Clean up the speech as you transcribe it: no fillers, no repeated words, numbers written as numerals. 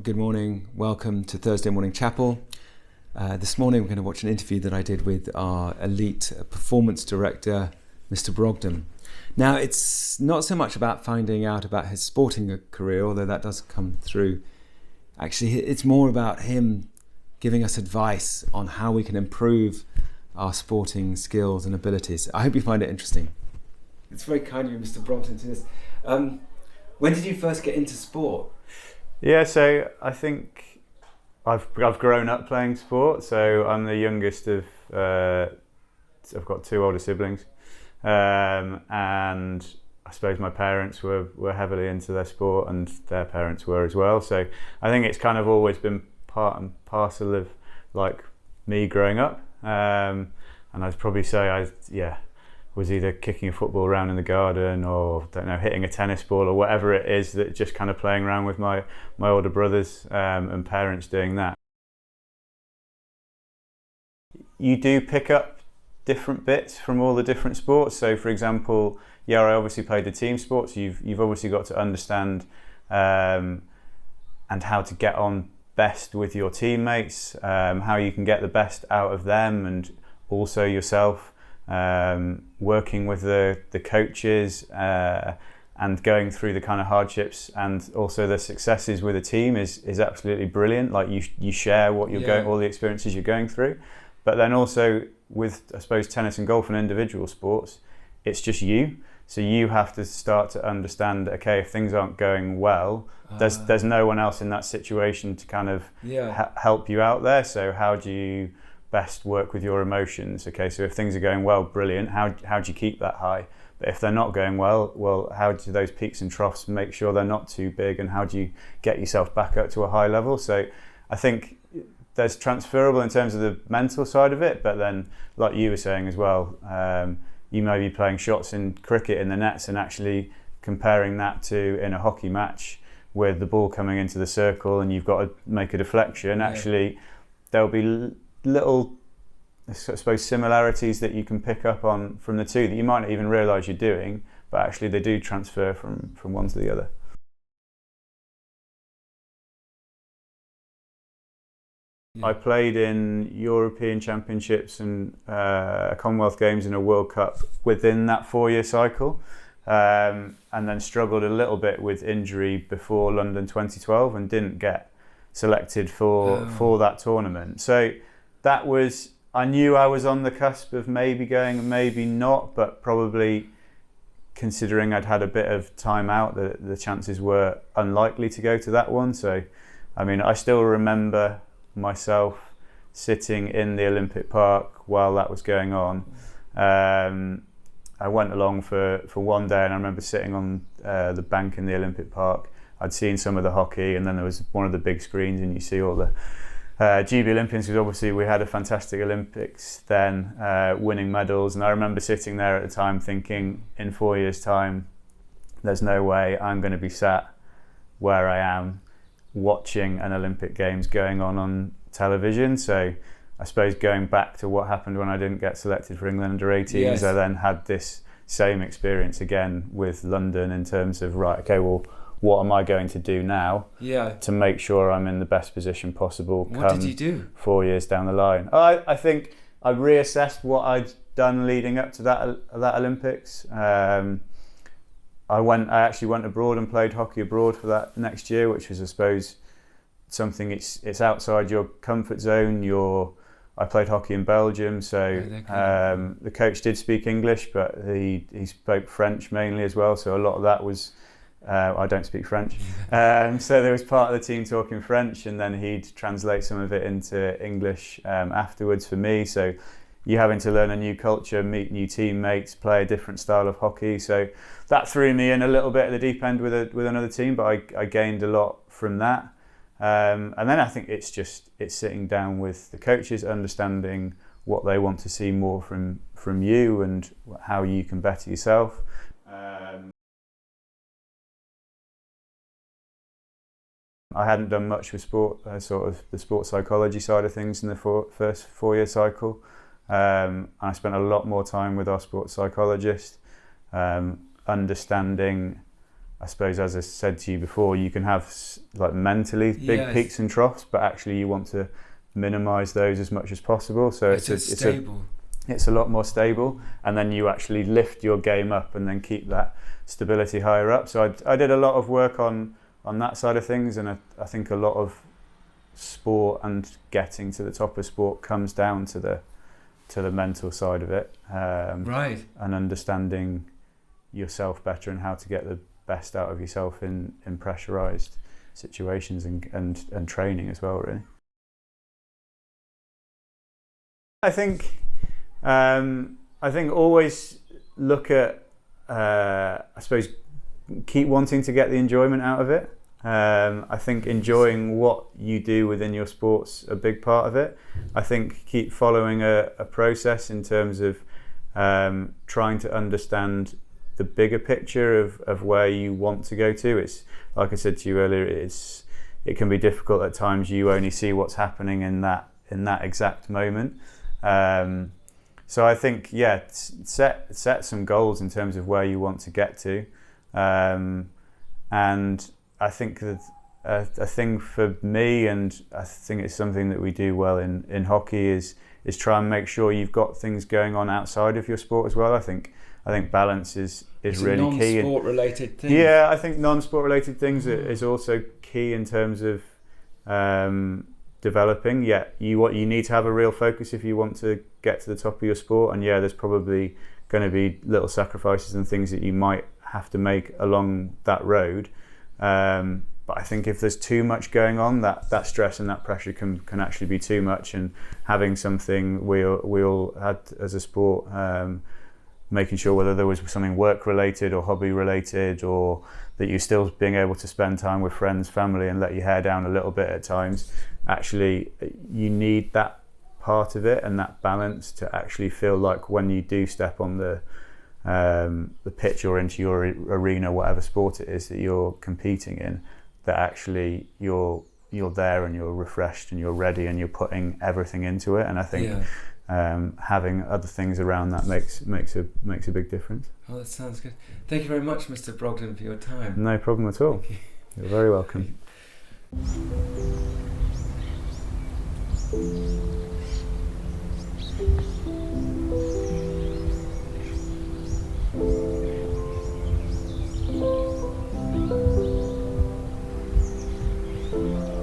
Good morning. Welcome to Thursday Morning Chapel. This morning we're going to watch an interview that I did with our elite performance director, Mr. Brogdon. Now, it's not so much about finding out about his sporting career, although that does come through. Actually, it's more about him giving us advice on how we can improve our sporting skills and abilities. I hope you find it interesting. It's very kind of you, Mr. Brogdon, to this. When did you first get into sport? Yeah, so I think I've grown up playing sport. So I'm the youngest of, I've got two older siblings, and I suppose my parents were heavily into their sport, and their parents were as well. So I think it's kind of always been part and parcel of like me growing up, and I'd probably say was either kicking a football around in the garden or, don't know, hitting a tennis ball or whatever it is, that just kind of playing around with my older brothers and parents doing that. You do pick up different bits from all the different sports. So for example, I obviously played the team sports. You've obviously got to understand and how to get on best with your teammates, how you can get the best out of them and also yourself. Working with the coaches and going through the kind of hardships and also the successes with a team is absolutely brilliant. Like you share what you're going, all the experiences you're going through, but then also with, I suppose, tennis and golf and individual sports, it's just you. So you have to start to understand, okay, if things aren't going well, there's no one else in that situation to kind of help you out there. So how do you best work with your emotions? Okay, so if things are going well, brilliant. How do you keep that high? But if they're not going well, how do those peaks and troughs make sure they're not too big, and how do you get yourself back up to a high level? So I think there's transferable in terms of the mental side of it, but then like you were saying as well, you may be playing shots in cricket in the nets and actually comparing that to in a hockey match with the ball coming into the circle and you've got to make a deflection. Actually, there'll be little, I suppose, similarities that you can pick up on from the two that you might not even realise you're doing, but actually they do transfer from one to the other. I played in European Championships and Commonwealth Games and a World Cup within that 4-year cycle, and then struggled a little bit with injury before London 2012 and didn't get selected for that tournament. So that was, I knew I was on the cusp of maybe going and maybe not, but probably considering I'd had a bit of time out, the chances were unlikely to go to that one. So, I mean, I still remember myself sitting in the Olympic Park while that was going on. I went along for one day and I remember sitting on the bank in the Olympic Park. I'd seen some of the hockey and then there was one of the big screens and you see all the GB Olympians, because obviously we had a fantastic Olympics then, winning medals, and I remember sitting there at the time thinking, in 4 years' time, there's no way I'm going to be sat where I am watching an Olympic Games going on television. So I suppose going back to what happened when I didn't get selected for England under 18s, I then had this same experience again with London in terms of, right, okay, well, what am I going to do now to make sure I'm in the best position possible? What did you do? 4 years down the line. I think I reassessed what I'd done leading up to that Olympics. I actually went abroad and played hockey abroad for that next year, which was, I suppose, something it's outside your comfort zone. I played hockey in Belgium, so the coach did speak English, but he spoke French mainly as well. So a lot of that was, I don't speak French, so there was part of the team talking French, and then he'd translate some of it into English afterwards for me. So you having to learn a new culture, meet new teammates, play a different style of hockey. So that threw me in a little bit at the deep end with another team, but I gained a lot from that. And then I think it's sitting down with the coaches, understanding what they want to see more from you and how you can better yourself. I hadn't done much with sport, sort of the sports psychology side of things in the first 4-year cycle. And I spent a lot more time with our sports psychologist, understanding I suppose, as I said to you before, you can have like mentally big peaks and troughs, but actually you want to minimise those as much as possible. So it's stable. It's a lot more stable, and then you actually lift your game up and then keep that stability higher up. So I did a lot of work on that side of things, and I think a lot of sport and getting to the top of sport comes down to the mental side of it, right, and understanding yourself better and how to get the best out of yourself in pressurized situations and training as well, really. I think always look at, I suppose, keep wanting to get the enjoyment out of it. I think enjoying what you do within your sport's a big part of it. I think keep following a process in terms of trying to understand the bigger picture of where you want to go to. It's like I said to you earlier, it can be difficult at times. You only see what's happening in that exact moment. So I think, set some goals in terms of where you want to get to, and I think that a thing for me, and I think it's something that we do well in hockey, is try and make sure you've got things going on outside of your sport as well. I think balance is really key. Non-sport related things. Yeah, I think non-sport related things is also key in terms of developing. You need to have a real focus if you want to get to the top of your sport, and there's probably going to be little sacrifices and things that you might have to make along that road. But I think if there's too much going on, that stress and that pressure can actually be too much. And having something we all had as a sport, making sure whether there was something work related or hobby related, or that you're still being able to spend time with friends, family, and let your hair down a little bit at times. Actually, you need that part of it and that balance to actually feel like when you do step on the pitch or into your arena, whatever sport it is that you're competing in, that actually you're there and you're refreshed and you're ready and you're putting everything into it. And I think having other things around that makes a big difference. Oh, that sounds good. Thank you very much, Mr. Brogden, for your time. No problem at all. You're very welcome. Thank you.